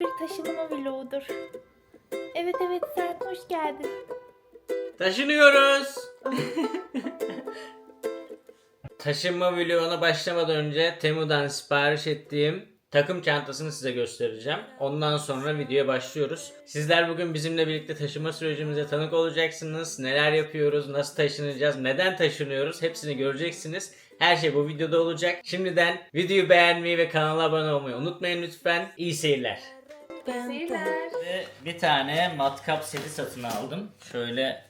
Bir taşınma vlogudur. Evet sen hoş geldin. Taşınıyoruz. Taşınma vloguna başlamadan önce Temu'dan sipariş ettiğim takım çantasını size göstereceğim. Ondan sonra videoya başlıyoruz. Sizler bugün bizimle birlikte taşıma sürecimize tanık olacaksınız. Neler yapıyoruz, nasıl taşınacağız, neden taşınıyoruz hepsini göreceksiniz. Her şey bu videoda olacak. Şimdiden videoyu beğenmeyi ve kanala abone olmayı unutmayın lütfen. İyi seyirler. Seyirler. Ve bir tane matkap seti satın aldım. Şöyle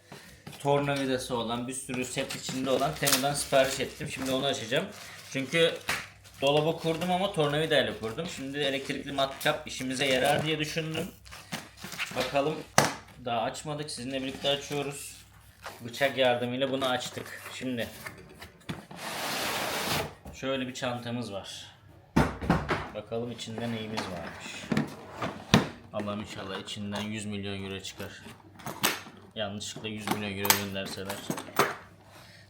tornavidası olan, bir sürü set içinde olan Temu'dan sipariş ettim. Şimdi onu açacağım. Çünkü dolabı kurdum ama tornavidayla kurdum. Şimdi elektrikli matkap işimize yarar diye düşündüm. Bakalım, daha açmadık. Sizinle birlikte açıyoruz. Bıçak yardımıyla bunu açtık. Şimdi şöyle bir çantamız var. Bakalım içinde neyimiz varmış. Allah'ım inşallah içinden 100 milyon euro çıkar. Yanlışlıkla 100 milyon euro gönderseler.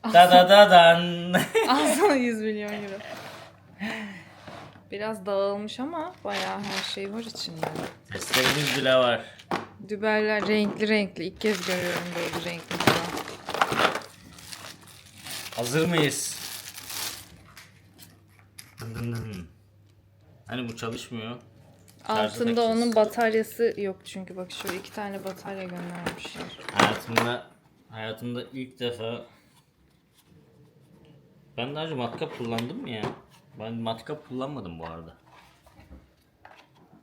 Da da da dan. Al sana 100 milyon euro. Biraz dağılmış ama bayağı her şey var içinde. Testlerimiz bile var. Dübeller renkli renkli. İlk kez görüyorum böyle renkli falan. Hazır mıyız? Hani bu çalışmıyor. Altında takacağız. onun bataryası yok çünkü bak şöyle 2 tane batarya göndermişler. Hayatımda ilk defa ben daha önce matkap kullandım mı ya? Ben matkap kullanmadım bu arada.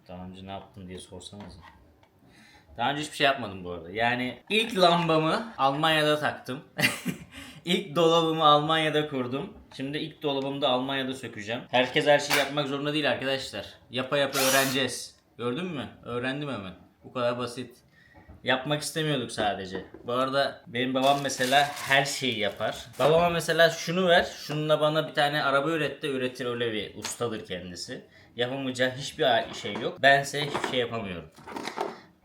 Daha önce ne yaptın diye sorsanız. Daha önce hiçbir şey yapmadım bu arada. Yani ilk lambamı Almanya'da taktım. İlk dolabımı Almanya'da kurdum. Şimdi ilk dolabımı da Almanya'da sökeceğim. Herkes her şeyi yapmak zorunda değil arkadaşlar. Yapa yapa öğreneceğiz. Gördün mü? Öğrendim hemen. Bu kadar basit. Yapmak istemiyorduk sadece. Bu arada benim babam mesela her şeyi yapar. Babama mesela şunu ver, şununla bana bir tane araba üretir, öyle bir ustadır kendisi. Yapamayacağı hiçbir şey yok. Bense hiçbir şey yapamıyorum.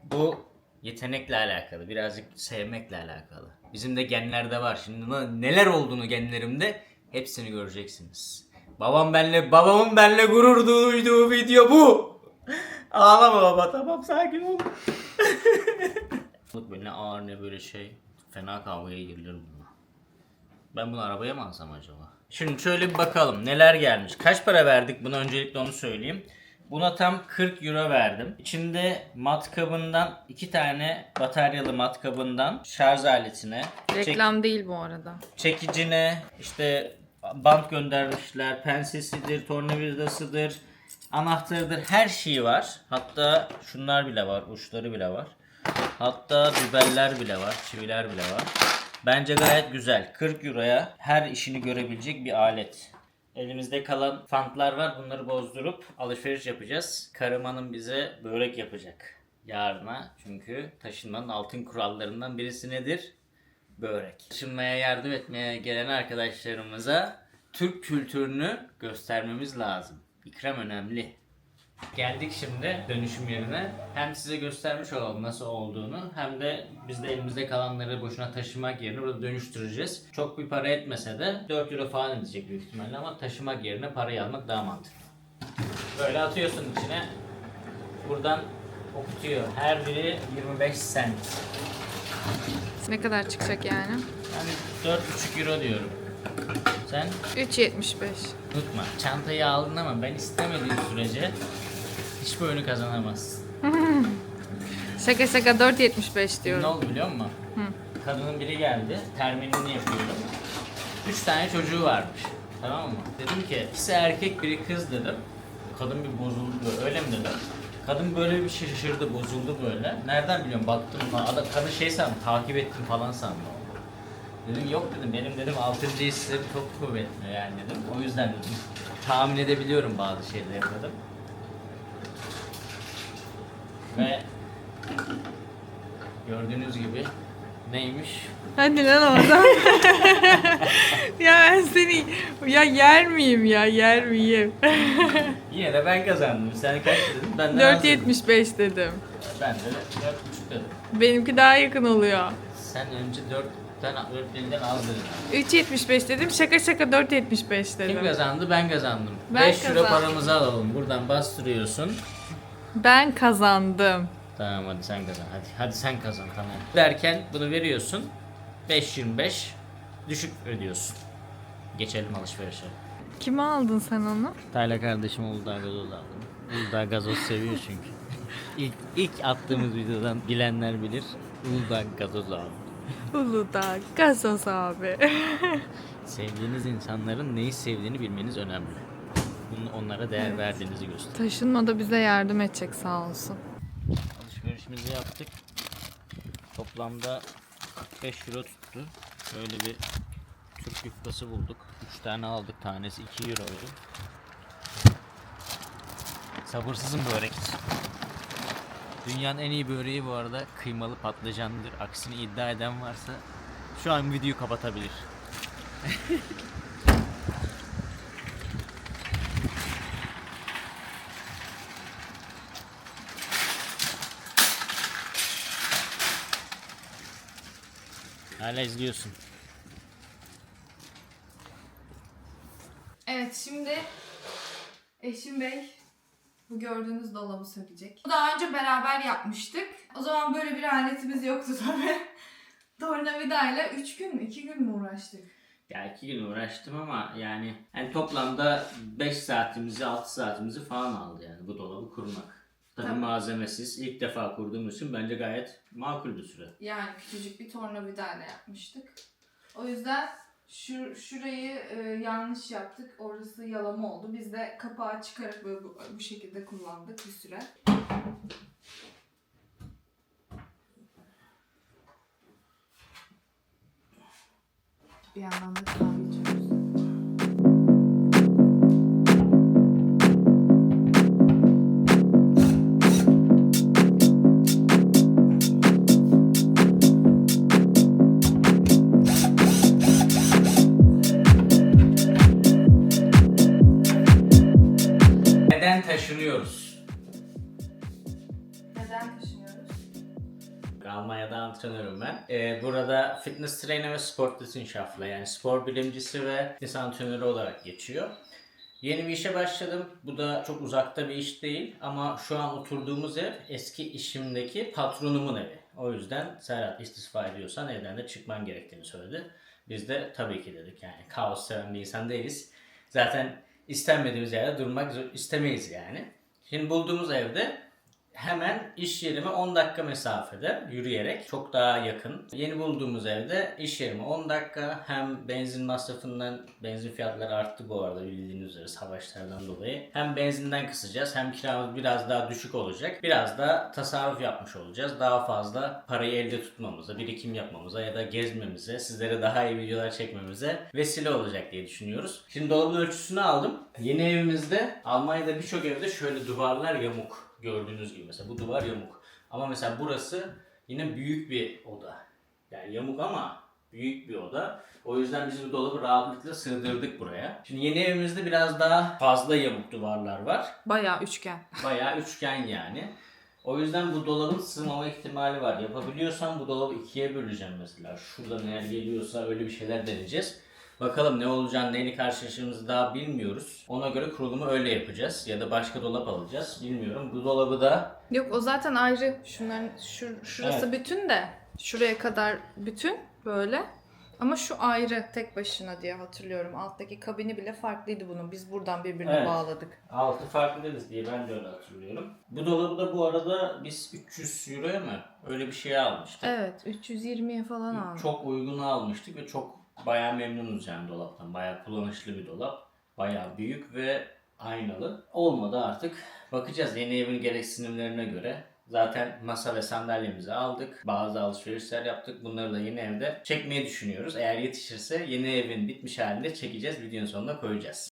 Bu yetenekle alakalı, birazcık sevmekle alakalı. Bizim de genlerde var. Şimdi neler olduğunu genlerimde hepsini göreceksiniz. Babamın benle gurur duyduğu video bu. Ağlama baba, tamam sakin ol. Böyle ne ağır ne böyle şey. Fena kavgaya girilir bununla. Ben bunu arabaya mı alsam acaba? Şimdi şöyle bir bakalım neler gelmiş. Kaç para verdik buna, öncelikle onu söyleyeyim. Buna tam 40 euro verdim. İçinde matkabından 2 tane bataryalı matkabından şarj aletine, Reklam değil bu arada. çekicine, işte bant göndermişler, pensesidir, tornavidasıdır, anahtarıdır, her şeyi var. Hatta şunlar bile var, uçları bile var. Hatta dübeller bile var, çiviler bile var. Bence gayet güzel. 40 euroya her işini görebilecek bir alet. Elimizde kalan fantlar var. Bunları bozdurup alışveriş yapacağız. Karım Hanım bize börek yapacak yarına. Çünkü taşınmanın altın kurallarından birisi nedir? Börek. Taşınmaya yardım etmeye gelen arkadaşlarımıza Türk kültürünü göstermemiz lazım. İkram önemli. Geldik şimdi dönüşüm yerine. Hem size göstermiş olalım nasıl olduğunu, hem de biz de elimizde kalanları boşuna taşımak yerine burada dönüştüreceğiz. Çok bir para etmese de 4 euro falan edecek büyük ihtimalle, ama taşımak yerine parayı almak daha mantıklı. Böyle atıyorsun içine. Buradan okutuyor. Her biri 25 cent. Ne kadar çıkacak yani? Yani 4,5 euro diyorum. Sen 3.75. unutma. Çantayı aldın ama ben istemediğim sürece hiçbir oyunu kazanamazsın. Şaka 4.75 Ne diyorum. oldu biliyor musun? Kadının biri geldi, terminini yapıyorum. 3 tane çocuğu varmış. Tamam mı? Dedim ki ikisi erkek biri kız dedim. Kadın bir bozuldu böyle. Öyle mi dedim? Kadın böyle bir şaşırdı, bozuldu böyle. Nereden biliyorum? Baktım falan. Kadın şey sandı, takip ettim falan sandı. Dedim yok dedim, benim dedim 6. hislerim çok kuvvetli yani dedim. O yüzden dedim tahmin edebiliyorum bazı şeyleri dedim. Ve gördüğünüz gibi neymiş? Hadi lan oradan. Ya ben seni yer miyim ya yer miyim? Yine de ben kazandım. Sen kaç dedin? Benden az dedin. 4.75 dedim. Ben de 4,5 dedim. Benimki daha yakın oluyor. Sen önce 4'ten az dedin. 3.75 dedim. Şaka 4.75 Kim dedim. kazandı? Ben kazandım. Ben 5 euro kazandım. paramızı alalım. Buradan bastırıyorsun. Ben kazandım. Tamam hadi sen kazan. Hadi sen kazan tamam. Derken bunu veriyorsun. 5.25 düşük ödüyorsun. Geçelim alışverişe. Kime aldın sen onu? Tayla kardeşim Uludağ gazoz aldım. Uludağ gazoz seviyor çünkü. İlk attığımız videodan bilenler bilir. Uludağ gazoz aldım. Uludağ gazoz abi. Sevdiğiniz insanların neyi sevdiğini bilmeniz önemli. Bunu onlara değer verdiğinizi gösterir. Taşınmada bize yardım edecek sağ olsun. Alışverişimizi yaptık. Toplamda 45 euro tuttu. Böyle bir Türk yufkası bulduk. 3 tane aldık. Tanesi 2 euroydu. Sabırsızım börek için. Dünyanın en iyi böreği bu arada kıymalı patlıcandır. Aksini iddia eden varsa şu an videoyu kapatabilir. Hala izliyorsun. Evet şimdi eşim bey bu gördüğünüz dolabı sökecek. Daha önce beraber yapmıştık. O zaman böyle bir aletimiz yoktu tabii. Tornavidayla 3 gün mü 2 gün mü uğraştık? Ya 2 gün uğraştım ama yani toplamda 5 saatimizi 6 saatimizi falan aldı yani bu dolabı kurmak. Tabii malzemesiz ilk defa kurduğumuz için bence gayet makul bir süre. Yani küçücük bir tornavidayla yapmıştık. O yüzden şurayı yanlış yaptık. Orası yalama oldu. Biz de kapağı çıkarıp böyle bu şekilde kullandık bir süre. Bir yandan da kahve içiyoruz. Neden taşınıyoruz? Neden taşınıyoruz? Almanya'da antrenörüm ben. Burada fitness trainer ve Sportwissenschaftler yani spor bilimcisi ve fitness antrenörü olarak geçiyor. Yeni bir işe başladım. Bu da çok uzakta bir iş değil ama şu an oturduğumuz ev eski işimdeki patronumun evi. O yüzden Serhat istifa ediyorsan evden de çıkman gerektiğini söyledi. Biz de tabii ki dedik yani kaos seven bir insan değiliz. Zaten istenmediğimiz yerde durmak istemeyiz yani. Şimdi bulduğumuz evde hemen iş yerime 10 dakika mesafede yürüyerek çok daha yakın. Yeni bulduğumuz evde iş yerime 10 dakika hem benzin masrafından benzin fiyatları arttı bu arada bildiğiniz üzere savaşlardan dolayı. Hem benzinden kısacağız hem kiramız biraz daha düşük olacak. Biraz da tasarruf yapmış olacağız. Daha fazla parayı elde tutmamıza, birikim yapmamıza ya da gezmemize, sizlere daha iyi videolar çekmemize vesile olacak diye düşünüyoruz. Şimdi dolabın ölçüsünü aldım. Yeni evimizde Almanya'da birçok evde şöyle duvarlar yamuk. Gördüğünüz gibi mesela bu duvar yamuk. Ama mesela burası yine büyük bir oda. Yani yamuk ama büyük bir oda. O yüzden biz bu dolabı rahatlıkla sığdırdık buraya. Şimdi yeni evimizde biraz daha fazla yamuk duvarlar var. Bayağı üçgen. Bayağı üçgen yani. O yüzden bu dolabın sığmama ihtimali var. Yapabiliyorsam bu dolabı ikiye böleceğim mesela. Şurada eğer geliyorsa öyle bir şeyler deneyeceğiz. Bakalım ne olacağını, neyle karşılaşacağımızı daha bilmiyoruz. Ona göre kurulumu öyle yapacağız. Ya da başka dolap alacağız. Bilmiyorum. Bu dolabı da... Yok o zaten ayrı. Şunların şurası Evet. bütün de şuraya kadar bütün böyle. Ama şu ayrı tek başına diye hatırlıyorum. Alttaki kabini bile farklıydı bunun. Biz buradan birbirine Evet. bağladık. Altı farklı deriz diye ben de öyle hatırlıyorum. Bu dolabı da bu arada biz 300 euroya mı? Öyle bir şeye almıştık. Evet 320'ye falan aldım. Çok uygunu almıştık ve bayağı memnunuz yani dolaptan. Bayağı kullanışlı bir dolap. Bayağı büyük ve aynalı. Olmadı artık. Bakacağız yeni evin gereksinimlerine göre. Zaten masa ve sandalyemizi aldık. Bazı alışverişler yaptık. Bunları da yeni evde çekmeyi düşünüyoruz. Eğer yetişirse yeni evin bitmiş halinde çekeceğiz. Videonun sonuna koyacağız.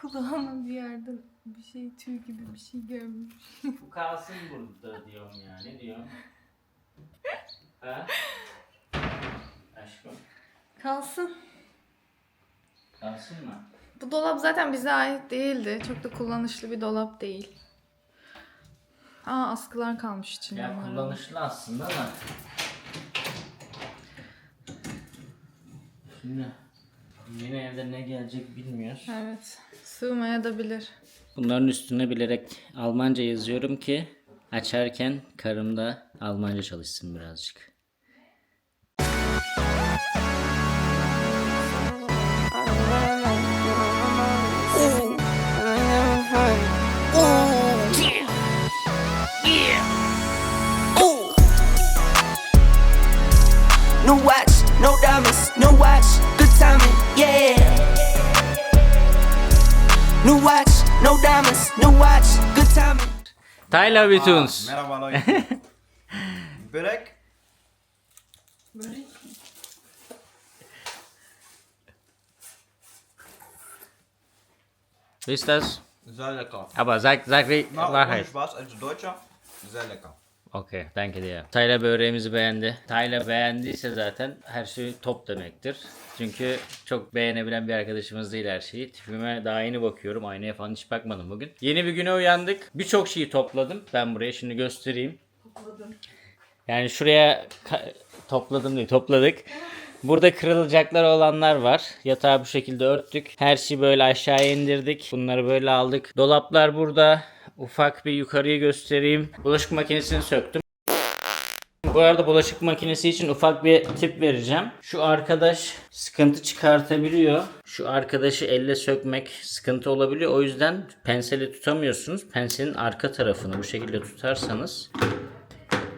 Kulağıma bir yerde bir şey, tüy gibi bir şey görmüş. Bu kalsın burada diyorum ya. Ne diyorsun? Ha? Aşkım. Kalsın. Kalsın mı? Bu dolap zaten bize ait değildi. Çok da kullanışlı bir dolap değil. Aa, askılar kalmış içinde. Ya onların. kullanışlı aslında ama. Şimdi yeni evde ne gelecek bilmiyoruz. Evet. Sığmayabilir. Bunların üstüne bilerek Almanca yazıyorum ki açarken karım da Almanca çalışsın birazcık. No watch, no diamonds, no watch, good timing, yeah. No watch, no diamonds, no watch, good timing. Tyler Vituns. Merhaba Leute. Börek? Wie ist das? Sehr lecker. Aber sag die Na, Wahrheit. ohne Spaß, als Deutscher, sehr lecker. Okey, danke dir. Tyler böreğimizi beğendi. Tyler beğendiyse zaten her şey top demektir. Çünkü çok beğenebilen bir arkadaşımız değil her şeyi. Tipime daha yeni bakıyorum. Aynaya falan hiç bakmadım bugün. Yeni bir güne uyandık. Birçok şeyi topladım. Ben buraya şimdi göstereyim. Yani şuraya topladım değil, topladık. Burada kırılacaklar olanlar var. Yatağı bu şekilde örttük. Her şeyi böyle aşağıya indirdik. Bunları böyle aldık. Dolaplar burada. Ufak bir yukarıyı göstereyim. Bulaşık makinesini söktüm. Bu arada bulaşık makinesi için ufak bir tip vereceğim. Şu arkadaş sıkıntı çıkartabiliyor. Şu arkadaşı elle sökmek sıkıntı olabiliyor. O yüzden penseli tutamıyorsunuz. Penselin arka tarafını bu şekilde tutarsanız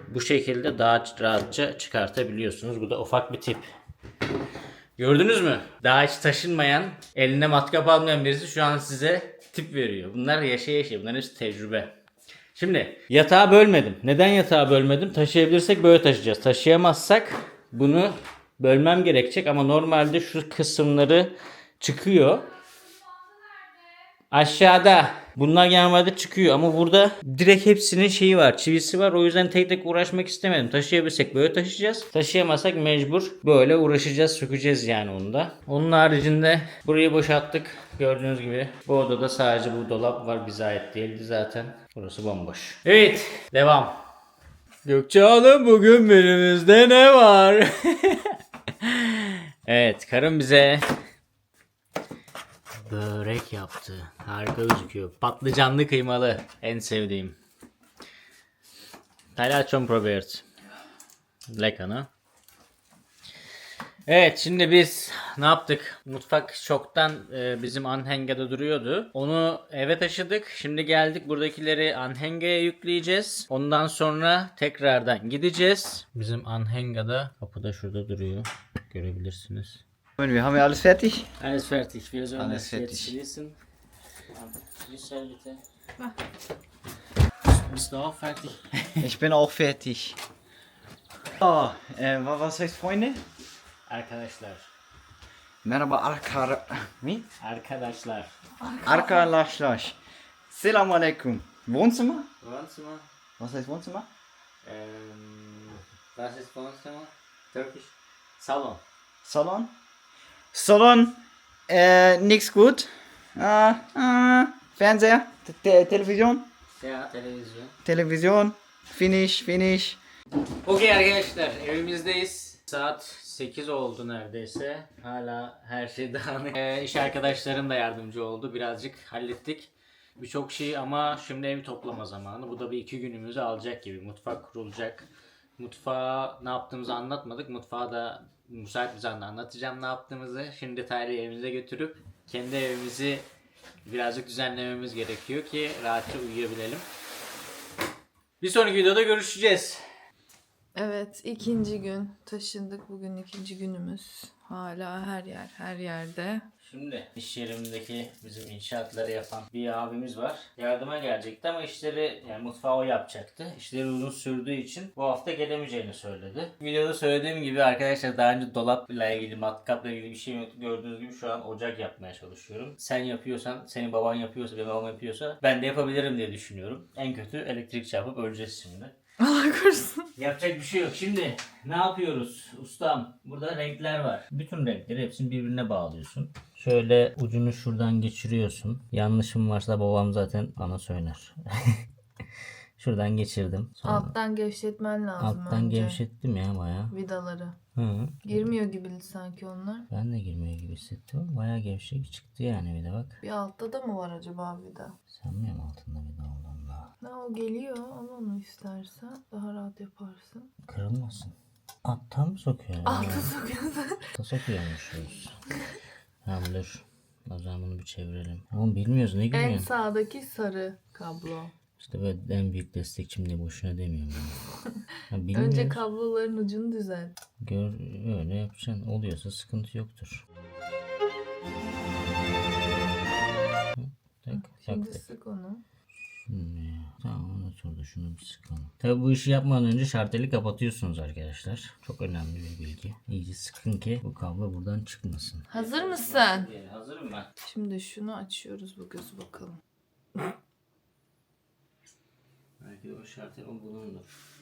bu şekilde daha rahatça çıkartabiliyorsunuz. Bu da ufak bir tip. Gördünüz mü? Daha hiç taşınmayan, eline matkap almayan birisi şu an size tip veriyor. Bunlar yaşa. Bunların hepsi tecrübe. Şimdi yatağı bölmedim. Neden yatağı bölmedim? Taşıyabilirsek böyle taşıyacağız. Taşıyamazsak bunu bölmem gerekecek ama normalde şu kısımları çıkıyor. Aşağıda bunlar genelde çıkıyor ama burada direkt hepsinin şeyi var, çivisi var. O yüzden tek tek uğraşmak istemedim. Taşıyabilsek böyle taşıyacağız. Taşıyamazsak mecbur böyle uğraşacağız, sökeceğiz yani onu da. Onun haricinde burayı boşalttık. Gördüğünüz gibi bu odada sadece bu dolap var. Bize ait değildi zaten. Burası bomboş. Evet, devam. Gökçe Hanım, bugün menümüzde ne var? Evet, karım bize börek yaptı. Harika gözüküyor. Patlıcanlı kıymalı. En sevdiğim. Tyler schon probiert. Lecker, ne? Evet, şimdi biz ne yaptık? Mutfak çoktan bizim Anhänger'da duruyordu. Onu eve taşıdık. Şimdi geldik, buradakileri Anhänger'e yükleyeceğiz. Ondan sonra tekrardan gideceğiz. Bizim Anhänger'da kapıda şurada duruyor. Görebilirsiniz. Wir haben ja alles fertig. Alles fertig. Wir sollen Alles das jetzt fertig. schließen. Schließ bitte. Bist du auch fertig? Ich bin auch fertig. Oh, was heißt Freunde? Arkadaşlar. Merhaba Arkadaşlar. Arkadaşlar. Selamun Aleyküm. Wohnzimmer? Wohnzimmer. Was heißt Wohnzimmer? Was ist Wohnzimmer? Türkisch. Salon. Salon? Salon, nichts gut. Fernseher, Televizyon. Ya televizyon. Televizyon, finish. Okey arkadaşlar, evimizdeyiz. Saat 8 oldu neredeyse. Hala her şey dağınık. İş arkadaşlarım da yardımcı oldu. Birazcık hallettik. Birçok şey ama şimdi evi toplama zamanı. Bu da bir 2 günümüzü alacak gibi. Mutfak kurulacak. Mutfağa ne yaptığımızı anlatmadık. Mutfağı da müsait bir zamanda anlatacağım ne yaptığımızı. Şimdi detaylı evimize götürüp kendi evimizi birazcık düzenlememiz gerekiyor ki rahatça uyuyabilelim. Bir sonraki videoda görüşeceğiz. Evet, ikinci gün taşındık. Bugün ikinci günümüz. Hala her yerde. Şimdi iş yerimdeki bizim inşaatları yapan bir abimiz var. Yardıma gelecekti ama işleri, yani mutfağı o yapacaktı. İşleri uzun sürdüğü için bu hafta gelemeyeceğini söyledi. Videoda söylediğim gibi arkadaşlar, daha önce dolapla ilgili, matkapla ilgili bir şey yoktu. Gördüğünüz gibi şu an ocak yapmaya çalışıyorum. Sen yapıyorsan, senin baban yapıyorsa, benim babam yapıyorsa ben de yapabilirim diye düşünüyorum. En kötü elektrik çarpıp öleceğiz şimdi. Allah korusun. Yapacak bir şey yok. Şimdi ne yapıyoruz ustam? Burada renkler var. Bütün renkleri hepsini birbirine bağlıyorsun. Şöyle ucunu şuradan geçiriyorsun. Yanlışım varsa babam zaten bana söyler. Şuradan geçirdim. Sonra Alttan gevşetmen lazım alttan önce. gevşettim ya bayağı. Vidaları. Hı. Girmiyor gibi sanki onlar. Ben de girmiyor gibi hissettim ama bayağı gevşek çıktı yani, bir de bak. Bir altta da mı var acaba vida? Sanmıyorum altında bir de olduğunda. Ne o geliyor, al onu istersen. Daha rahat yaparsın. Kırılmasın. Alttan mı sokuyor? Altta sokuyorsun. Altta sokuyormuşuz. Tamam dur. O zaman bunu bir çevirelim. Ama bilmiyoruz, ne En gülüyorsun? sağdaki sarı kablo. İşte böyle en büyük destekçim diye boşuna demiyorum ben. Ya bilmiyoruz. Önce kabloların ucunu düzelt. Gör, öyle yapacaksın. Oluyorsa sıkıntı yoktur. Hı, tak, Şimdi tak, tak. sık onu. Şimdi, tamam, oturdu, şunu bir sıkalım. Tabi bu işi yapmadan önce şarteli kapatıyorsunuz arkadaşlar. Çok önemli bir bilgi. İyice sıkın ki bu kablo buradan çıkmasın. Hazır mısın? Hazırım ben. Şimdi şunu açıyoruz, bu gözü bakalım. Belki de o şartel o bulundur.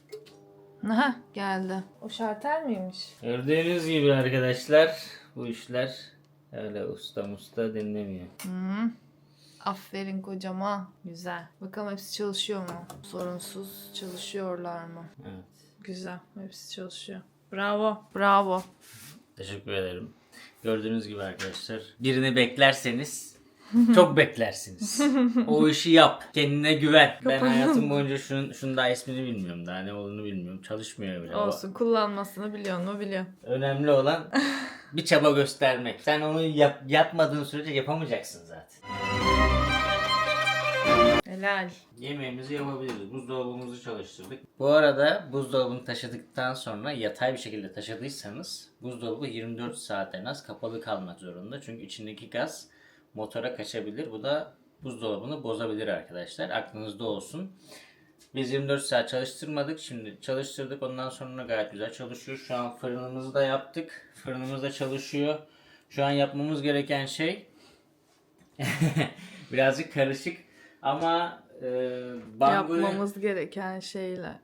Aha geldi. O şartel miymiş? Gördüğünüz gibi arkadaşlar, bu işler öyle usta dinlemiyor. Aferin kocama. Güzel. Bakalım hepsi çalışıyor mu? Sorunsuz çalışıyorlar mı? Evet. Güzel. Hepsi çalışıyor. Bravo. Bravo. Teşekkür ederim. Gördüğünüz gibi arkadaşlar, birini beklerseniz çok beklersiniz. O işi yap. Kendine güven. Ben hayatım boyunca şunun daha ismini bilmiyorum. Daha ne olduğunu bilmiyorum. Çalışmıyor bile. Olsun. Kullanmasını biliyor mu? Biliyor. Önemli olan bir çaba göstermek. Sen onu yapmadığın sürece yapamayacaksın zaten. Helal. Yemeğimizi yapabiliriz. Buzdolabımızı çalıştırdık. Bu arada buzdolabını taşıdıktan sonra yatay bir şekilde taşıdıysanız buzdolabı 24 saat en az kapalı kalmak zorunda. Çünkü içindeki gaz motora kaçabilir. Bu da buzdolabını bozabilir arkadaşlar. Aklınızda olsun. Biz 24 saat çalıştırmadık. Şimdi çalıştırdık. Ondan sonra gayet güzel çalışıyor. Şu an fırınımızı da yaptık. Fırınımız da çalışıyor. Şu an yapmamız gereken şey birazcık karışık ama bangoyu... Yapmamız gereken şeyler.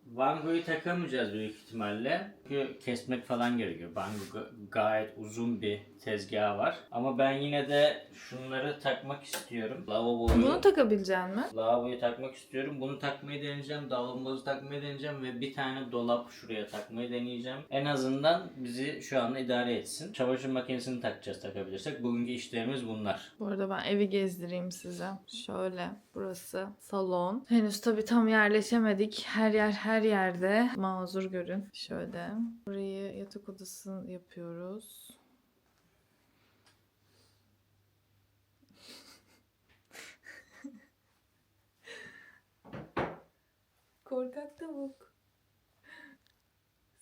Bangoyu takamayacağız büyük ihtimalle. Çünkü kesmek falan gerekiyor. Bango gayet uzun bir tezgahı var. Ama ben yine de şunları takmak istiyorum. Bunu takabilecek mi? Lavaboyu takmak istiyorum. Bunu takmayı deneyeceğim. Davlumbazı takmayı deneyeceğim. Ve bir tane dolap şuraya takmayı deneyeceğim. En azından bizi şu anda idare etsin. Çamaşır makinesini takacağız, takabilirsek. Bugünkü işlerimiz bunlar. Bu arada ben evi gezdireyim size. Şöyle, burası salon. Henüz tabii tam yerleşemedik. Her yer her yerde. Mazur görün. Şöyle. Burayı yatak odası yapıyoruz. Korkak tavuk.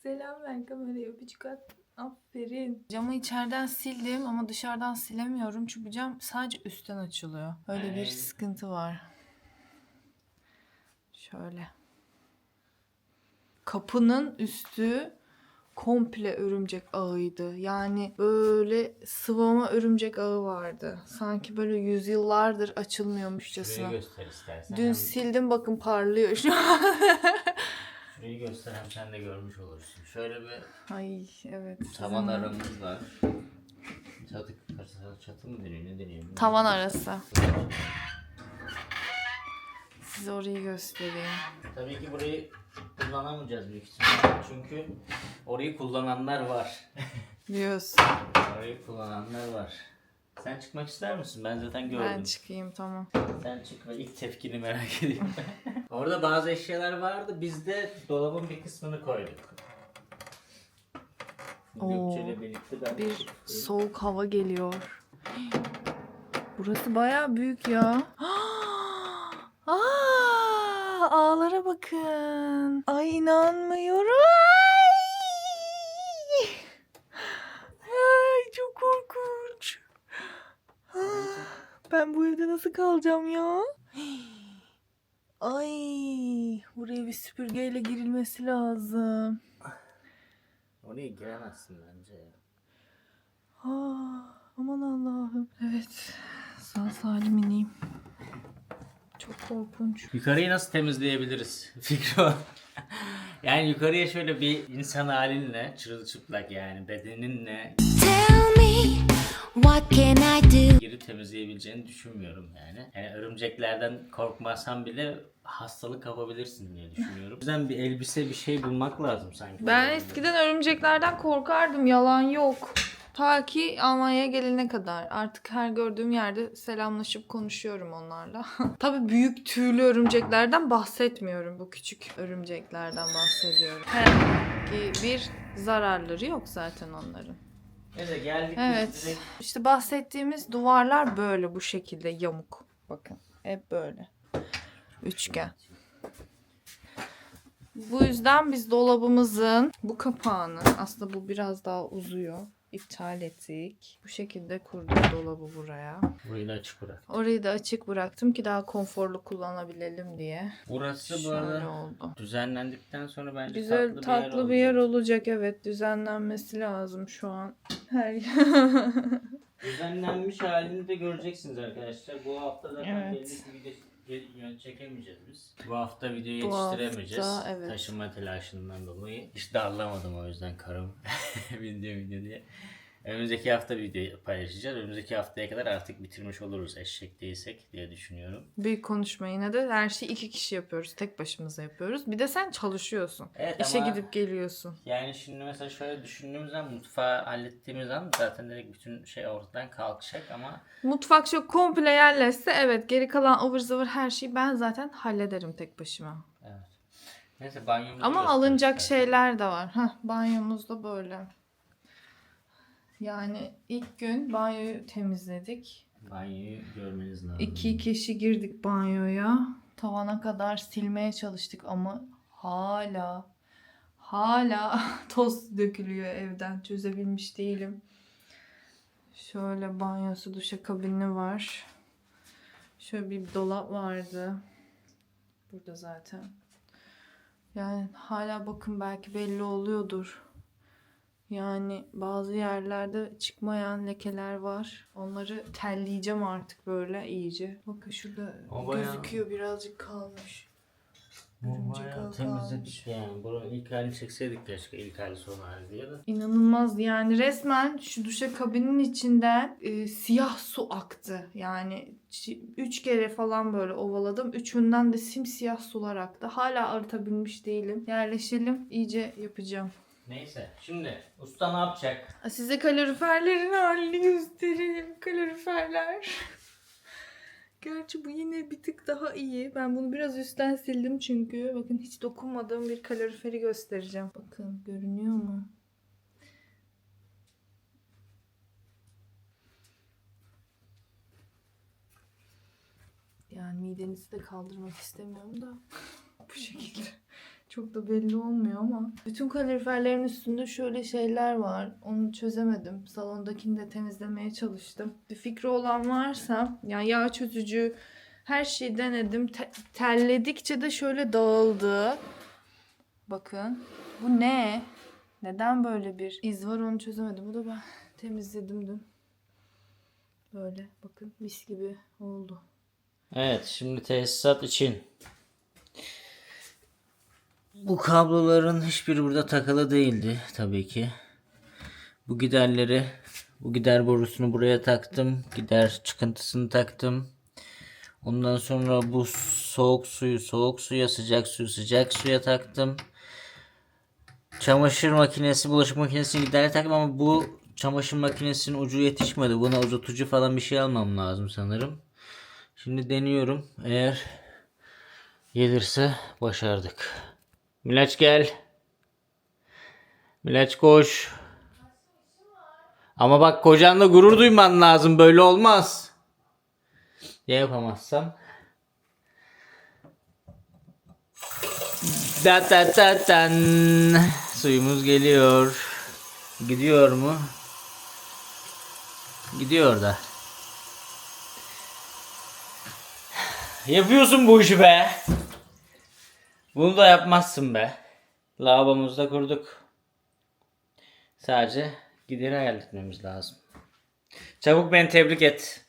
Selam ver kameraya, öpücük at. Aferin. Camı içeriden sildim ama dışarıdan silemiyorum çünkü cam sadece üstten açılıyor. Öyle bir sıkıntı var. Şöyle. Kapının üstü komple örümcek ağıydı. Yani böyle sıvama örümcek ağı vardı. Sanki böyle yüzyıllardır açılmıyormuşçasına. Şurayı göster istersen. Dün sildim, bakın parlıyor şu an. Şurayı göster, hem sen de görmüş olursun. Şöyle bir Ay evet. tavan aramız var. Çatı mı deniyor, ne deniyor? Tavan arası. Size orayı göstereyim. Tabii ki burayı kullanamayacağız büyük ihtimalle. Çünkü orayı kullananlar var. Diyorsun. Orayı kullananlar var. Sen çıkmak ister misin? Ben zaten gördüm. Ben çıkayım, tamam. Sen çık ve ilk tepkini merak ediyorum. Orada bazı eşyalar vardı. Biz de dolabın bir kısmını koyduk. Oo, Gökçe'yle birlikte ben Bir soğuk hava geliyor. Burası bayağı büyük ya. Aa, ağlara bakın. Ay inanmıyorum. Ay çok korkunç. Ben bu evde nasıl kalacağım ya? Ay buraya bir süpürgeyle girilmesi lazım. Oraya giremezsin bence ya. Aman Allah'ım. Evet. Sağ salim ineyim. Çok korkunç. Yukarıyı nasıl temizleyebiliriz? Fikri o. Yani yukarıya şöyle bir insan halinle, çırılçıplak yani bedeninle Tell me, what can I do? girip temizleyebileceğini düşünmüyorum yani. Yani örümceklerden korkmazsan bile hastalık kapabilirsin diye düşünüyorum. O yüzden bir elbise bir şey bulmak lazım sanki. Ben eskiden örümceklerden korkardım. Yalan yok. Ta ki Almanya'ya gelene kadar. Artık her gördüğüm yerde selamlaşıp konuşuyorum onlarla. Tabii büyük tüylü örümceklerden bahsetmiyorum. Bu küçük örümceklerden bahsediyorum. Herhangi bir zararları yok zaten onların. Neyse geldik Evet. biz direkt. İşte bahsettiğimiz duvarlar böyle bu şekilde yamuk. Bakın hep böyle. Üçgen. Bu yüzden biz dolabımızın bu kapağını, aslında bu biraz daha uzuyor, iptal ettik. Bu şekilde kurduk dolabı buraya. Burayı da açık bırak. Orayı da açık bıraktım ki daha konforlu kullanabilelim diye. Burası bu Şöyle arada oldu. düzenlendikten sonra bence Güzel tatlı bir yer olacak, evet. Düzenlenmesi lazım şu an. Her Düzenlenmiş halini de göreceksiniz arkadaşlar. Bu hafta zaten Evet. belli ki video çekemeyeceğiz biz. Bu hafta video Bu yetiştiremeyeceğiz. hafta, evet. Taşınma telaşından dolayı. Hiç darlamadım o yüzden karım. video diye. Önümüzdeki hafta video paylaşacağız. Önümüzdeki haftaya kadar artık bitirmiş oluruz eşek değilsek diye düşünüyorum. büyük konuşma, yine de her şeyi 2 kişi yapıyoruz. Tek başımıza yapıyoruz. Bir de sen çalışıyorsun. Evet İşe ama gidip geliyorsun. yani şimdi mesela şöyle düşündüğümüz zaman mutfağı hallettiğimiz zaman zaten direkt bütün şey ortadan kalkacak ama Mutfak şu komple yerleşse, evet, geri kalan ıvır zıvır her şeyi ben zaten hallederim tek başıma. evet. Neyse banyomuzu Ama göstereyim alınacak istersen. şeyler de var. Banyomuz da böyle. Yani ilk gün banyoyu temizledik. Banyoyu görmeniz lazım. 2 kişi girdik banyoya. Tavana kadar silmeye çalıştık ama hala toz dökülüyor evden. Çözebilmiş değilim. Şöyle banyosu, duşakabini var. Şöyle bir dolap vardı. Burada zaten. Yani hala bakın, belki belli oluyordur. Yani bazı yerlerde çıkmayan lekeler var. Onları telleyeceğim artık böyle iyice. Bakın şurada O bayağı- gözüküyor, birazcık kalmış. Bu Örümcek bayağı ağı temizledik yani. Buranın ilk halini çekseydik keşke, ilk hali son hali diye de. İnanılmaz yani, resmen şu duşakabinin içinden siyah su aktı. Yani 3 kere falan böyle ovaladım. Üçünden de simsiyah sular aktı. Hala arıtabilmiş değilim. Yerleşelim, iyice yapacağım. Neyse şimdi usta ne yapacak? Size kaloriferlerin halini göstereyim. Kaloriferler. Gerçi bu yine bir tık daha iyi. Ben bunu biraz üstten sildim çünkü. Bakın, hiç dokunmadığım bir kaloriferi göstereceğim. Bakın, görünüyor mu? Yani midenizi de kaldırmak istemiyorum da bu şekilde. Çok da belli olmuyor ama. Bütün kaloriferlerin üstünde şöyle şeyler var. Onu çözemedim. Salondakini de temizlemeye çalıştım. Bir fikri olan varsa, yani yağ çözücü, her şeyi denedim. Terledikçe de şöyle dağıldı. Bakın. Bu ne? Neden böyle bir iz var, onu çözemedim. Bu da ben temizledim dün. Böyle bakın, mis gibi oldu. Evet şimdi tesisat için. Bu kabloların hiçbiri burada takılı değildi tabii ki. Bu gider borusunu buraya taktım. Gider çıkıntısını taktım. Ondan sonra bu soğuk suya, sıcak suya taktım. Çamaşır makinesi, bulaşık makinesini giderle taktım ama bu çamaşır makinesinin ucu yetişmedi. Buna uzatıcı falan bir şey almam lazım sanırım. Şimdi deniyorum. Eğer gelirse başardık. Milaç gel. Milaç koş. Ama bak, kocanla gurur duyman lazım. Böyle olmaz. Ya yapamazsam? Da da da dan. Suyumuz geliyor. Gidiyor mu? Gidiyor da. Yapıyorsun bu işi be. Bunu da yapmazsın be. Lavabomuzu da kurduk. Sadece gideri halletmemiz lazım. Çabuk beni tebrik et.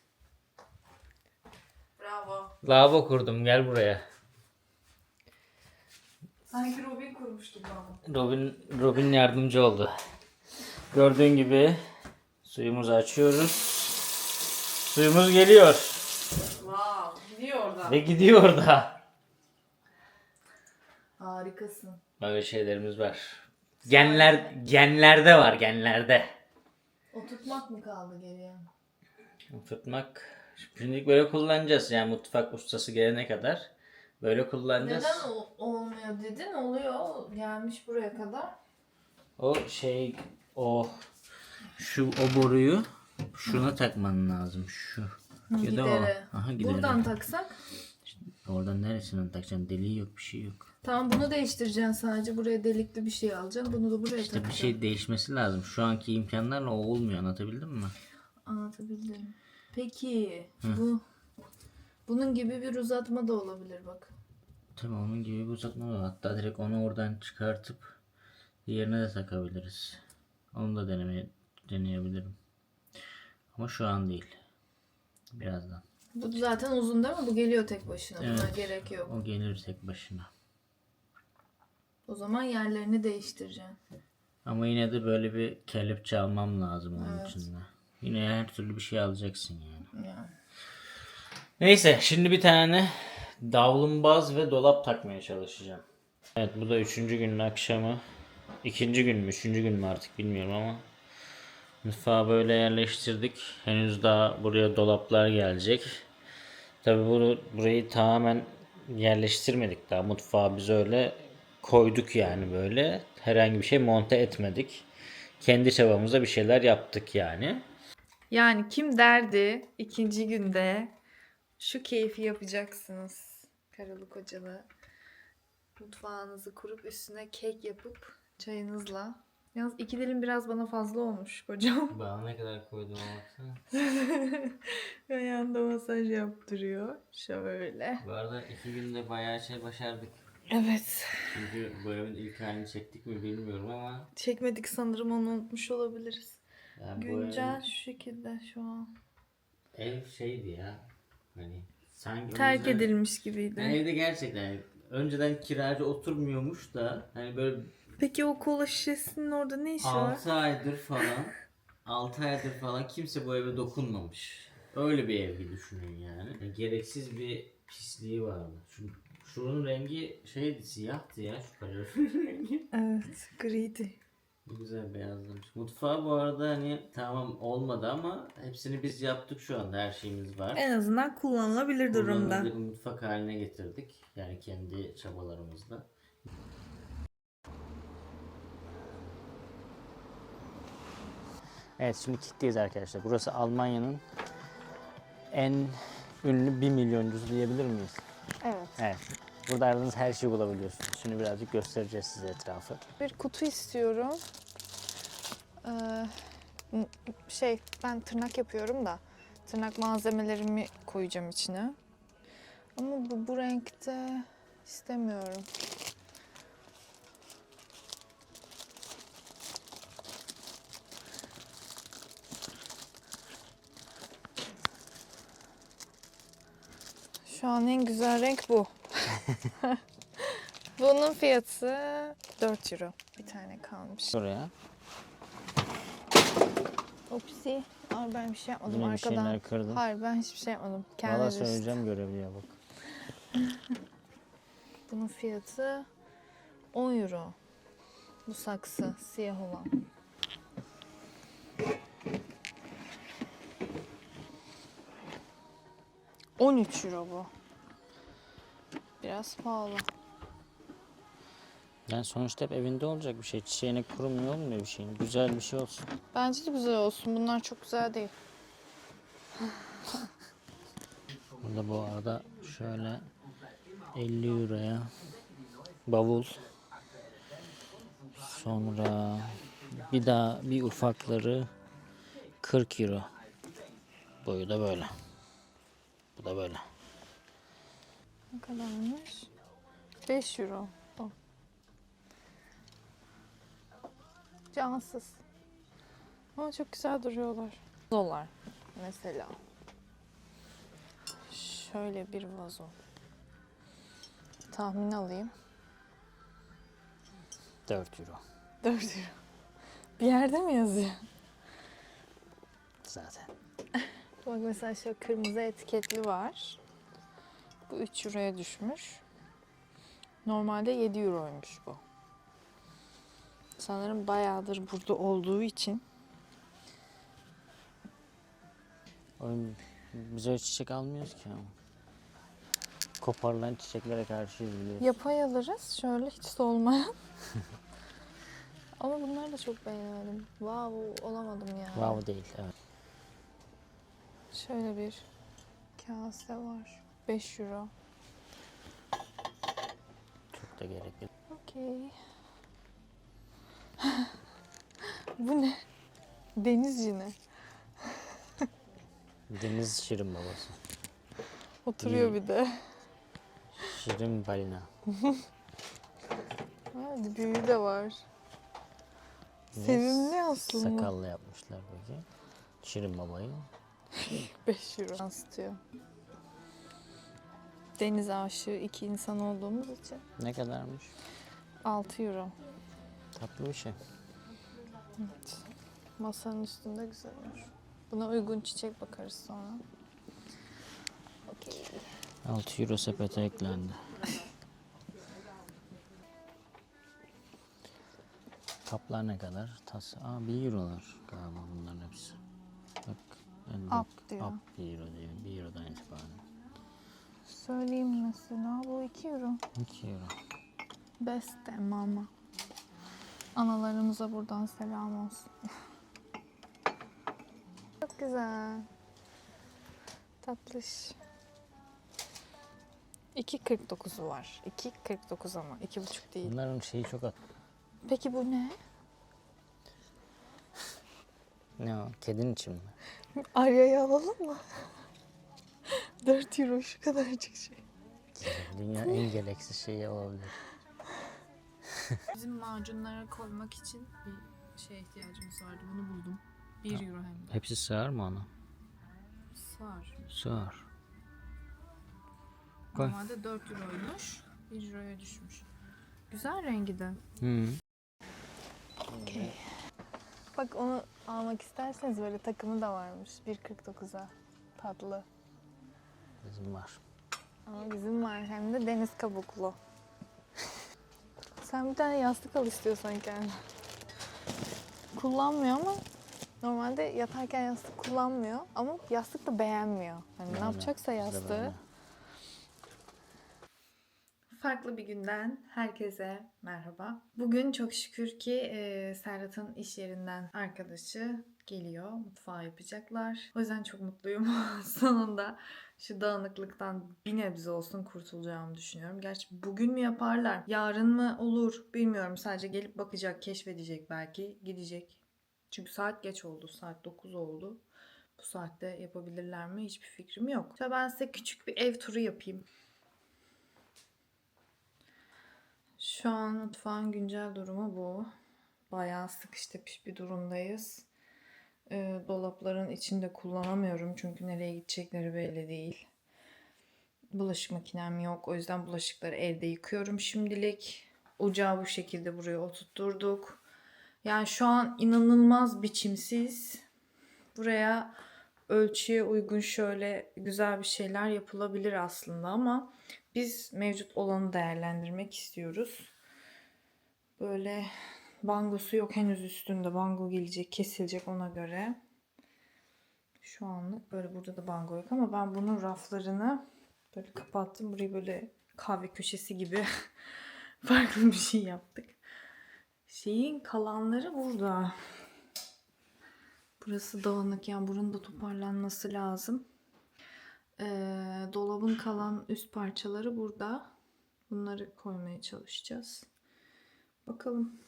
Bravo. Lavabo kurdum, gel buraya. Sanki Robin kurmuş gibi ama. Robin yardımcı oldu. Gördüğün gibi suyumuzu açıyoruz. Suyumuz geliyor. Wow. Gidiyor orada. Ve gidiyor da. Harikasın. Böyle şeylerimiz var. Genlerde var, genlerde. Oturtmak mı kaldı geriye? Oturtmak. Şimdilik böyle kullanacağız. Yani mutfak ustası gelene kadar böyle kullanacağız. Neden olmuyor dedin? Oluyor. Gelmiş buraya kadar. O boruyu şuna takman lazım. Şu. Ya da o. Gidere. Aha, gidere. Buradan taksak. Oradan neresinden takacaksın? Deliği yok, bir şey yok. Tamam, bunu değiştireceksin sadece. Buraya delikli bir şey alacaksın. Bunu da buraya İşte bir takacaksın. şey değişmesi lazım. Şu anki imkanlarla o olmuyor. Anlatabildim mi? Anlatabildim. Peki bunun gibi bir uzatma da olabilir bak. Tabii onun gibi bir uzatma var. Hatta direkt onu oradan çıkartıp yerine de takabiliriz. Onu da deneyebilirim. Ama şu an değil. Birazdan. Bu zaten uzun değil mi? Bu geliyor tek başına. Buna Evet. gerek yok. O gelir tek başına. O zaman yerlerini değiştireceksin. Ama yine de böyle bir kelepçe almam lazım onun Evet. içinde. Yine her türlü bir şey alacaksın yani. Yani. Neyse şimdi bir tane davlumbaz ve dolap takmaya çalışacağım. Evet, bu da 3. günün akşamı. 2. gün mü 3. gün mü artık bilmiyorum ama. Mutfağı böyle yerleştirdik. Henüz daha buraya dolaplar gelecek. Tabi burayı tamamen yerleştirmedik daha. Mutfağı biz öyle koyduk yani böyle. Herhangi bir şey monte etmedik. Kendi çabamızda bir şeyler yaptık yani. Yani kim derdi 2. günde şu keyfi yapacaksınız karılı kocalı. Mutfağınızı kurup üstüne kek yapıp çayınızla. Yalnız 2 dilim biraz bana fazla olmuş kocam. Bana ne kadar koydum baksana. Ayağında masaj yaptırıyor. Şöyle. Bu arada 2 günde bayağı şey başardık. Evet. Çünkü bu evin ilk halini çektik mi bilmiyorum ama. Çekmedik sanırım, onu unutmuş olabiliriz. Yani Güncel şu şekilde şu an. ev şeydi ya. Hani sanki Terk önceden- edilmiş gibiydi. Yani evde gerçekten yani önceden kiracı oturmuyormuş da hani böyle Peki o kola şişesinin orada ne işi var? 6 aydır falan 6 aydır falan kimse bu eve dokunmamış. Öyle bir ev gibi düşünün yani. Gereksiz bir pisliği vardı. Şunun rengi şeydi, siyahtı ya şu kaloriferin rengi. Evet, griydi. Ne güzel beyazlamış. Mutfağı bu arada hani tamam olmadı ama hepsini biz yaptık şu anda, her şeyimiz var. En azından kullanılabilir durumda. Kullanılabilir bir mutfak haline getirdik. Yani kendi çabalarımızla. Evet, şimdi kitleyiz arkadaşlar. Burası Almanya'nın en ünlü 1 milyoncusu diyebilir miyiz? Evet. Evet. Burada aradığınız her şeyi bulabiliyorsunuz. Şimdi birazcık göstereceğiz size etrafı. Bir kutu istiyorum. Ben tırnak yapıyorum da tırnak malzemelerimi koyacağım içine. Ama bu renkte istemiyorum. Şu an en güzel renk bu. Bunun fiyatı 4 euro. Bir tane kalmış. Oraya Opsi. Ay, ben bir şey yapmadım yine bir arkadan. şeyler kırdın. Hayır, ben hiçbir şey yapmadım. Valla Kendine düştü. söyleyeceğim görevliye bak. Bunun fiyatı 10 euro. Bu saksı siyah olan. €13 bu. Biraz pahalı. Yani sonuçta hep evinde olacak bir şey. Çiçeğine kurumuyor olmuyor bir şeyin. Güzel bir şey olsun. Bence de güzel olsun. Bunlar çok güzel değil. Burada bu arada şöyle 50 euroya bavul. Sonra bir ufakları 40 euro. Boyu da böyle. Bu da böyle. Ne kadarmış? 5 euro. O. Cansız. Ama çok güzel duruyorlar. Vazolar mesela. Şöyle bir vazo. Tahmin alayım. 4 euro 4 euro. Bir yerde mi yazıyor? zaten. Bak mesela şu kırmızı etiketli var. Bu 3 euroya düşmüş. Normalde 7 euroymuş bu. Sanırım bayağıdır burada olduğu için. Oğlum, biz öyle çiçek almıyoruz ki ama. Koparılan çiçeklere karşıyız biliyorsun. Yapay alırız. Şöyle hiç solmayan. Ama bunları da çok beğenmedim. Wow, olamadım ya. Wow değil, evet. Şöyle bir kase var. 5 euro. Çok da gerekli. Okey. Bu ne? Deniz yine. Deniz şirin babası. Oturuyor bir de. Şirin balina. Hadi büyüğü de var. Sevimli aslında. Sakallı yapmışlar peki. Şirin babayı. 5 euro yansıtıyor. Deniz aşığı iki insan olduğumuz için. Ne kadarmış? 6 euro. Tatlı bir şey. Evet. Masanın üstünde güzel olur. Buna uygun çiçek bakarız sonra. Okey. 6 euro sepete eklendi. Kaplar ne kadar? Aa 1 eurolar galiba bunların hepsi. Bak. Up diyor. Up 1 euro diyor. 1 eurodan itibaren. Söyleyeyim mesela bu 2 euro. 2 euro. Beste mama. Analarımıza buradan selam olsun. Çok güzel. Tatlış. 2.49'u var. 2.49 ama 2.5 değil. Bunların şeyi çok at. Peki bu ne? Ne o? Kedin için mi? Arya'yı alalım mı? 4 euro şu kadarcık şey. Dünya en gereksiz şeyi olabilir. Bizim macunlara koymak için bir şeye ihtiyacımız vardı. Bunu buldum. 1 euro hem de. Hepsi sığar mı ona? Sığar. Sığar. Koy. Normalde 4 euroymuş. 1 euroya düşmüş. Güzel rengi de. Hı. Okay. Bak onu almak isterseniz böyle takımı da varmış. 1.49'a. Tatlı. Bizim var. Ama bizim var. Hem de deniz kabuklu. Sen bir tane yastık al istiyorsan kendine. Kullanmıyor ama normalde yatarken yastık kullanmıyor. Ama yastık da beğenmiyor. Hani ne yapacaksa yastığı. Farklı bir günden herkese merhaba. Bugün çok şükür ki Serhat'ın iş yerinden arkadaşı geliyor. Mutfağı yapacaklar. O yüzden çok mutluyum. Sonunda şu dağınıklıktan bir nebze olsun kurtulacağımı düşünüyorum. Gerçi bugün mü yaparlar, yarın mı olur bilmiyorum. Sadece gelip bakacak, keşfedecek belki, gidecek. Çünkü saat geç oldu. Saat 9 oldu. Bu saatte yapabilirler mi hiçbir fikrim yok. İşte ben size küçük bir ev turu yapayım. Şu an mutfağın güncel durumu bu. Bayağı sıkış tepiş bir durumdayız. Dolapların içinde kullanamıyorum çünkü nereye gidecekleri belli değil. Bulaşık makinem yok. O yüzden bulaşıkları evde yıkıyorum şimdilik. Ocağı bu şekilde buraya oturtturduk. Yani şu an inanılmaz biçimsiz. Buraya ölçüye uygun şöyle güzel bir şeyler yapılabilir aslında ama biz mevcut olanı değerlendirmek istiyoruz. Böyle bangosu yok henüz üstünde. Bango gelecek, kesilecek ona göre. Şu anlık böyle burada da bango yok ama ben bunun raflarını böyle kapattım. Burayı böyle kahve köşesi gibi farklı bir şey yaptık. Şeyin kalanları burada. Burası dağınık, yani buranın da toparlanması lazım. Dolabın kalan üst parçaları burada. Bunları koymaya çalışacağız. Bakalım.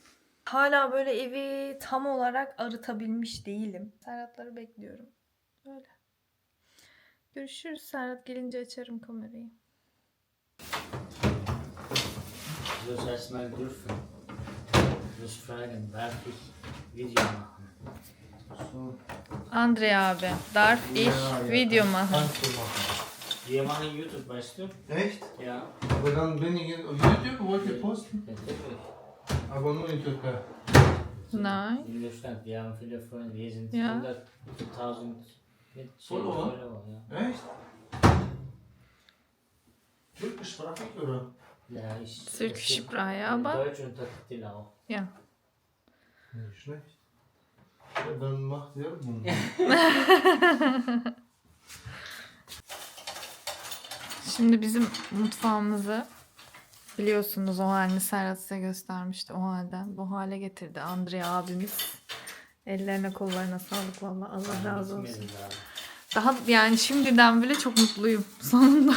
Hala böyle evi tam olarak arıtabilmiş değilim. Serhatları bekliyorum. Böyle. Görüşürüz. Serhat gelince açarım kamerayı. Du sollst mal dürfen. Du musst fragen, darf ich Video machen? So. Andre abi, darf ich video machen? Kannst du machen. Wir machen YouTube, weißt du? Echt? Ja. Aber dann bin ich auf YouTube, wollt ihr posten? Natürlich. Aber nur in Türkei. Nein. In Deutschland, wir haben viele Freunde. Wir sind Ja. 100.000 Follower? Ja. Echt? Türkischsprachig oder? Ja, ich. Türkische Sprache, In aber Deutsch Untertitel auch. ja. Nicht schlecht. Ja, dann macht Werbung. Şimdi bizim mutfağımızı biliyorsunuz, o halini Serhat size göstermişti, o halden bu hale getirdi Andre abimiz. Ellerine kollarına sağlık valla, Allah razı olsun. Gitmedim abi. Daha yani şimdiden bile çok mutluyum. Sonunda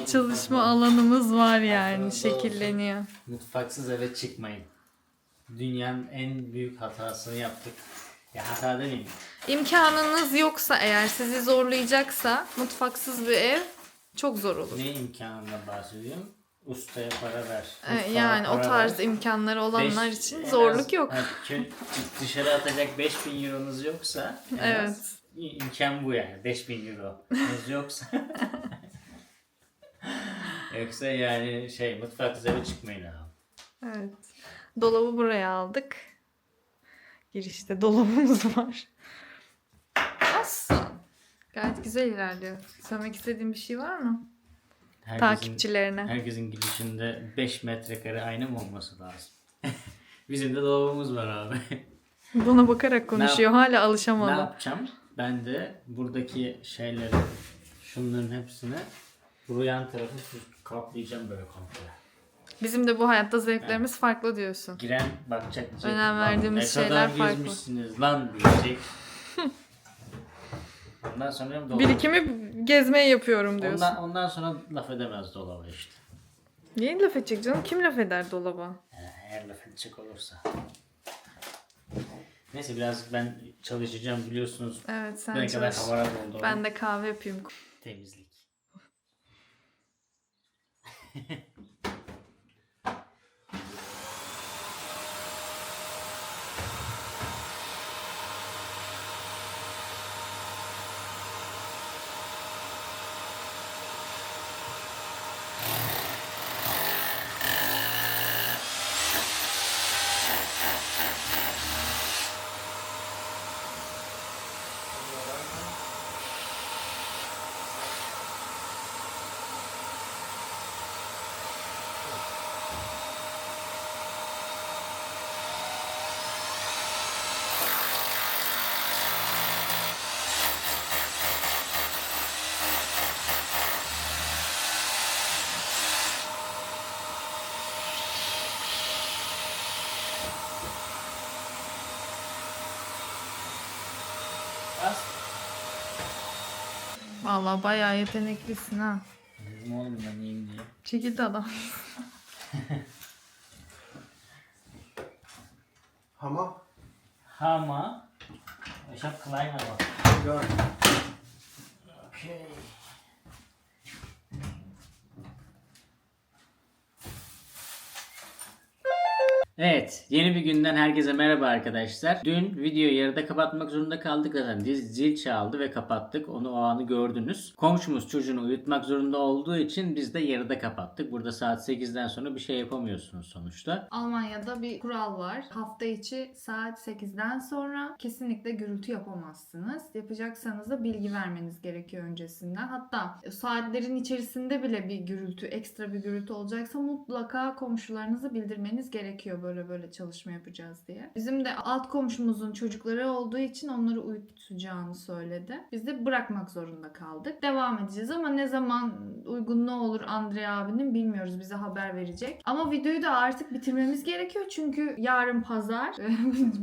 çalışma alanımız var yani, şekilleniyor. Mutfaksız eve çıkmayın. Dünyanın en büyük hatasını yaptık. Ya hata demeyeyim. İmkanınız yoksa eğer, sizi zorlayacaksa mutfaksız bir ev çok zor olur. Ne imkanından bahsediyorum? Ustaya para ver. Yani o para tarz ver. imkanları olanlar Beş- için en zorluk az- yok. ha, dışarı atacak 5.000 euronuz yoksa en Evet. az imkan bu yani 5.000 euro. Yoksa yoksa yani mutfaksız eve çıkmayın abi. Evet. Dolabı buraya aldık. Girişte dolabımız var. Aslında gayet güzel ilerliyor. Söylemek istediğin bir şey var mı? Takipçilerine. Herkesin girişinde 5 metrekare ayna mı olması lazım? Bizim de dolabımız var abi. Buna bakarak konuşuyor. Hala Ne alışamadı. yapacağım? Ben de buradaki şeyleri, şunların hepsini bu yan tarafı kaplayacağım böyle komple. Bizim de bu hayatta zevklerimiz farklı diyorsun. Giren bakacak diyecek. Önem "Lan verdiğimiz şeyler ne kadar farklı." gezmişsiniz lan diyecek. Ondan sonra dolap. Birikimi gezmeye yapıyorum diyorsun. Ondan sonra laf edemez dolaba işte. Niye laf edecek canım? Kim laf eder dolaba? Eğer laf edecek olursa. Neyse biraz ben çalışacağım biliyorsunuz. Evet, sen Ne kadar çalış. havara doldu. Ben de kahve yapayım. Temizlik. Bas. Vallahi bayağı yeteneklisin ha. Dedim oğlum ben iyiyim diye. Çekildi adam. Hammer? Hammer. Ich hab kleiner was. Ja. Okay. Evet, yeni bir günden herkese merhaba arkadaşlar. Dün videoyu yarıda kapatmak zorunda kaldık zaten. Zil çaldı ve kapattık. O anı gördünüz. Komşumuz çocuğunu uyutmak zorunda olduğu için biz de yarıda kapattık. Burada saat 8'den sonra bir şey yapamıyorsunuz sonuçta. Almanya'da bir kural var. Hafta içi saat 8'den sonra kesinlikle gürültü yapamazsınız. Yapacaksanız da bilgi vermeniz gerekiyor öncesinden. Hatta saatlerin içerisinde bile bir gürültü, ekstra bir gürültü olacaksa mutlaka komşularınızı bildirmeniz gerekiyor böyle çalışma yapacağız diye. Bizim de alt komşumuzun çocukları olduğu için onları uyutacağını söyledi. Biz de bırakmak zorunda kaldık. Devam edeceğiz ama ne zaman uygunluğu olur Andre abinin bilmiyoruz. Bize haber verecek. Ama videoyu da artık bitirmemiz gerekiyor çünkü yarın pazar.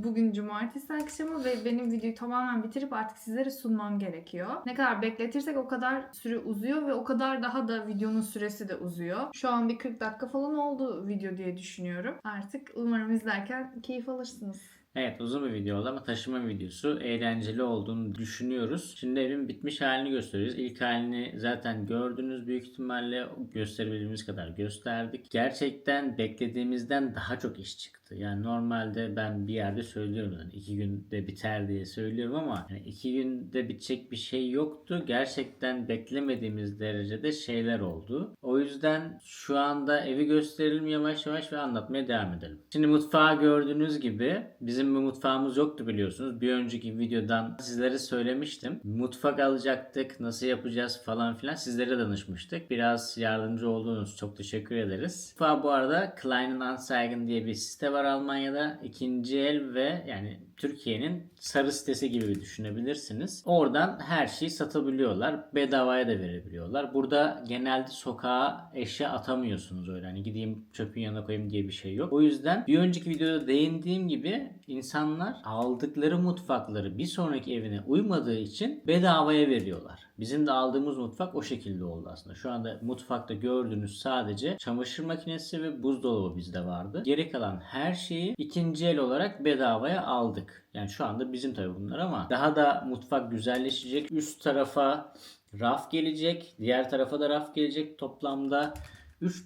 Bugün cumartesi akşamı ve benim videoyu tamamen bitirip artık sizlere sunmam gerekiyor. Ne kadar bekletirsek o kadar süre uzuyor ve o kadar daha da videonun süresi de uzuyor. Şu an bir 40 dakika falan oldu video diye düşünüyorum. Artık umarım izlerken keyif alırsınız. Evet, uzun bir video oldu ama taşıma videosu, eğlenceli olduğunu düşünüyoruz. Şimdi evin bitmiş halini gösteriyoruz. İlk halini zaten gördünüz, büyük ihtimalle gösterebildiğimiz kadar gösterdik. Gerçekten beklediğimizden daha çok iş çıktı. Yani normalde ben bir yerde söylüyorum, yani 2 günde biter diye söylüyorum ama yani 2 günde bitecek bir şey yoktu. Gerçekten beklemediğimiz derecede şeyler oldu. O yüzden şu anda evi gösterelim yavaş yavaş ve anlatmaya devam edelim. Şimdi mutfağı gördüğünüz gibi bizim bir mutfağımız yoktu biliyorsunuz. Bir önceki videodan sizlere söylemiştim. Mutfak alacaktık, nasıl yapacağız falan filan sizlere danışmıştık. Biraz yardımcı olduğunuz çok teşekkür ederiz. Mutfağı bu arada Kleinen Anzeigen diye bir site var Almanya'da. İkinci el ve yani Türkiye'nin sarı sitesi gibi düşünebilirsiniz. Oradan her şeyi satabiliyorlar. Bedavaya da verebiliyorlar. Burada genelde sokağa eşya atamıyorsunuz öyle. Hani gideyim çöpün yanına koyayım diye bir şey yok. O yüzden bir önceki videoda değindiğim gibi insanlar aldıkları mutfakları bir sonraki evine uymadığı için bedavaya veriyorlar. Bizim de aldığımız mutfak o şekilde oldu aslında. Şu anda mutfakta gördüğünüz sadece çamaşır makinesi ve buzdolabı bizde vardı. Geri kalan her şeyi ikinci el olarak bedavaya aldık. Yani şu anda bizim tabii bunlar ama daha da mutfak güzelleşecek. Üst tarafa raf gelecek. Diğer tarafa da raf gelecek. Toplamda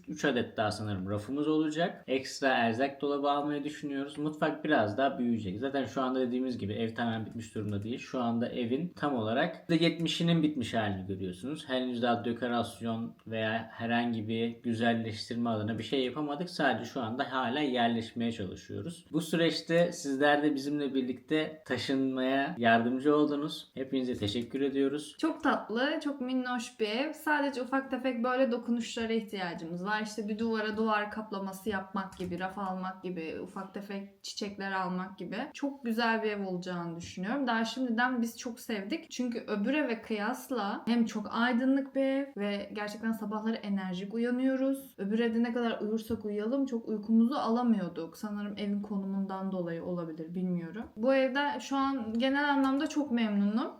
3 adet daha sanırım rafımız olacak. Ekstra erzak dolabı almayı düşünüyoruz. Mutfak biraz daha büyüyecek. Zaten şu anda dediğimiz gibi ev tamamen bitmiş durumda değil. Şu anda evin tam olarak %70'inin bitmiş halini görüyorsunuz. Henüz daha dekorasyon veya herhangi bir güzelleştirme adına bir şey yapamadık. Sadece şu anda hala yerleşmeye çalışıyoruz. Bu süreçte sizler de bizimle birlikte taşınmaya yardımcı oldunuz. Hepinize teşekkür ediyoruz. Çok tatlı, çok minnoş bir ev. Sadece ufak tefek böyle dokunuşlara ihtiyacımız var. İşte bir duvara duvar kaplaması yapmak gibi, raf almak gibi, ufak tefek çiçekler almak gibi. Çok güzel bir ev olacağını düşünüyorum. Daha şimdiden biz çok sevdik. Çünkü öbür eve kıyasla hem çok aydınlık bir ev ve gerçekten sabahları enerjik uyanıyoruz. Öbür evde ne kadar uyursak uyuyalım çok uykumuzu alamıyorduk. Sanırım evin konumundan dolayı olabilir, bilmiyorum. Bu evde şu an genel anlamda çok memnunum.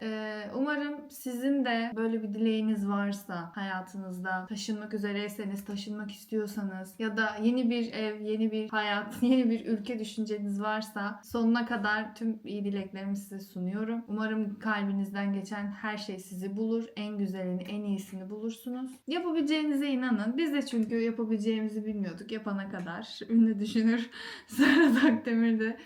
Umarım sizin de böyle bir dileğiniz varsa hayatınızda, taşınmak üzereyseniz, taşınmak istiyorsanız ya da yeni bir ev, yeni bir hayat, yeni bir ülke düşünceniz varsa sonuna kadar tüm iyi dileklerimi size sunuyorum. Umarım kalbinizden geçen her şey sizi bulur. En güzelini, en iyisini bulursunuz. Yapabileceğinize inanın. Biz de çünkü yapabileceğimizi bilmiyorduk yapana kadar. Ünlü düşünür Serhat Akdemir de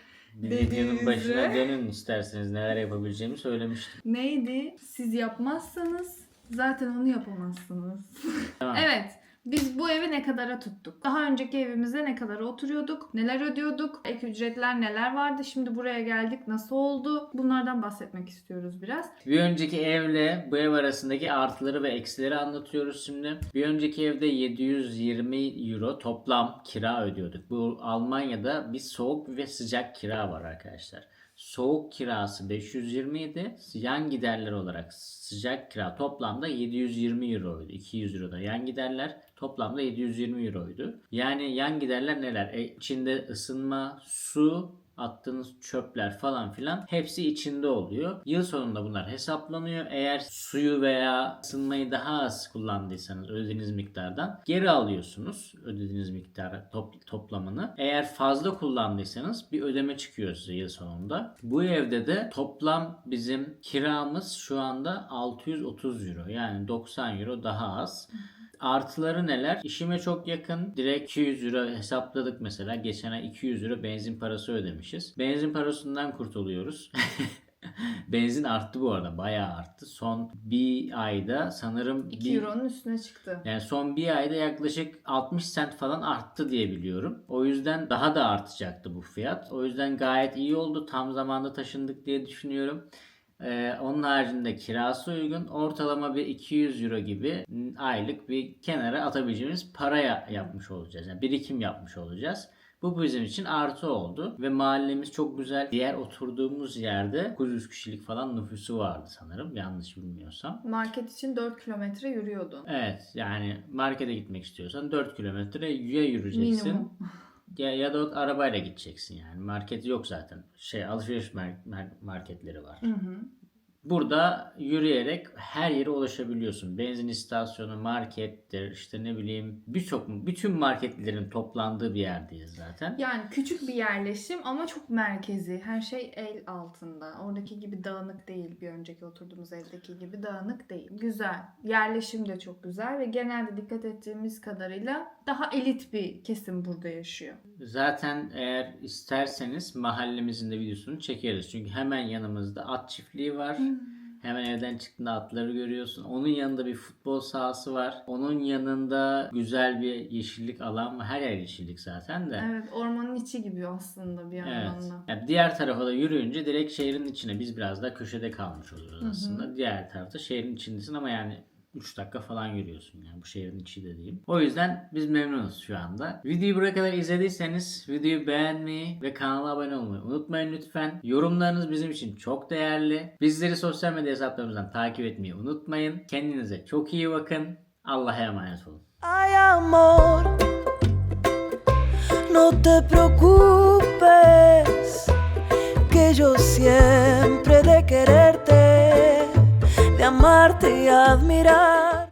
Videonun başına dönün isterseniz neler yapabileceğimi söylemiştim. neydi? Siz yapmazsanız zaten onu yapamazsınız. Tamam. Evet. Biz bu evi ne kadara tuttuk? Daha önceki evimizde ne kadara oturuyorduk? Neler ödüyorduk? Ek ücretler neler vardı? Şimdi buraya geldik. Nasıl oldu? Bunlardan bahsetmek istiyoruz biraz. Bir önceki evle bu ev arasındaki artıları ve eksileri anlatıyoruz şimdi. Bir önceki evde 720 euro toplam kira ödüyorduk. Bu Almanya'da bir soğuk ve sıcak kira var arkadaşlar. Soğuk kirası 520 idi. Yan giderler olarak sıcak kira toplamda 720 euroydu. 200 euro da yan giderler. Toplamda 720 euroydu. Yani yan giderler neler? İçinde ısınma, su, attığınız çöpler falan filan hepsi içinde oluyor. Yıl sonunda bunlar hesaplanıyor. Eğer suyu veya ısınmayı daha az kullandıysanız ödediğiniz miktardan geri alıyorsunuz ödediğiniz miktarı toplamını. Eğer fazla kullandıysanız bir ödeme çıkıyor size yıl sonunda. Bu evde de toplam bizim kiramız şu anda 630 euro. Yani 90 euro daha az. Artıları neler? İşime çok yakın. Direkt 200 euro hesapladık mesela. Geçen ay 200 euro benzin parası ödemişiz. Benzin parasından kurtuluyoruz. Benzin arttı bu arada. Bayağı arttı. Son bir ayda sanırım 2 euronun üstüne çıktı. yani son bir ayda yaklaşık 60 cent falan arttı diye biliyorum. O yüzden daha da artacaktı bu fiyat. O yüzden gayet iyi oldu. Tam zamanda taşındık diye düşünüyorum. Onun haricinde kirası uygun. Ortalama bir 200 euro gibi aylık bir kenara atabileceğimiz paraya yapmış olacağız. Yani birikim yapmış olacağız. Bu bizim için artı oldu ve mahallemiz çok güzel. Diğer oturduğumuz yerde 900 kişilik falan nüfusu vardı sanırım, yanlış bilmiyorsam. Market için 4 kilometre yürüyordun. Evet, yani markete gitmek istiyorsan 4 kilometre ya yürüyeceksin Minimum. ya da arabayla gideceksin yani. Market yok zaten. Alışveriş marketleri var. Burada yürüyerek her yere ulaşabiliyorsun. Benzin istasyonu, markettir, işte ne bileyim bütün marketlerin toplandığı bir yerdeyiz zaten. Yani küçük bir yerleşim ama çok merkezi. Her şey el altında. Oradaki gibi dağınık değil. Bir önceki oturduğumuz evdeki gibi dağınık değil. Güzel. Yerleşim de çok güzel ve genelde dikkat ettiğimiz kadarıyla daha elit bir kesim burada yaşıyor. Zaten eğer isterseniz mahallemizin de videosunu çekeriz. Çünkü hemen yanımızda at çiftliği var. Hemen evden çıktığında atları görüyorsun. Onun yanında bir futbol sahası var. Onun yanında güzel bir yeşillik alan var. Her yer yeşillik zaten de. Evet, ormanın içi gibi aslında bir anlamda. Yani diğer tarafa da yürüyünce direkt şehrin içine, biz biraz daha köşede kalmış oluyoruz aslında. Diğer tarafta şehrin içindesin ama yani 3 dakika falan yürüyorsun yani, bu şehrin içi de diyeyim. O yüzden biz memnunuz şu anda. Videoyu buraya kadar izlediyseniz videoyu beğenmeyi ve kanala abone olmayı unutmayın lütfen. Yorumlarınız bizim için çok değerli. Bizleri sosyal medya hesaplarımızdan takip etmeyi unutmayın. Kendinize çok iyi bakın. Allah'a emanet olun. Ay amor, no te preocupes, que yo siempre de quererte, de amarte y admirar.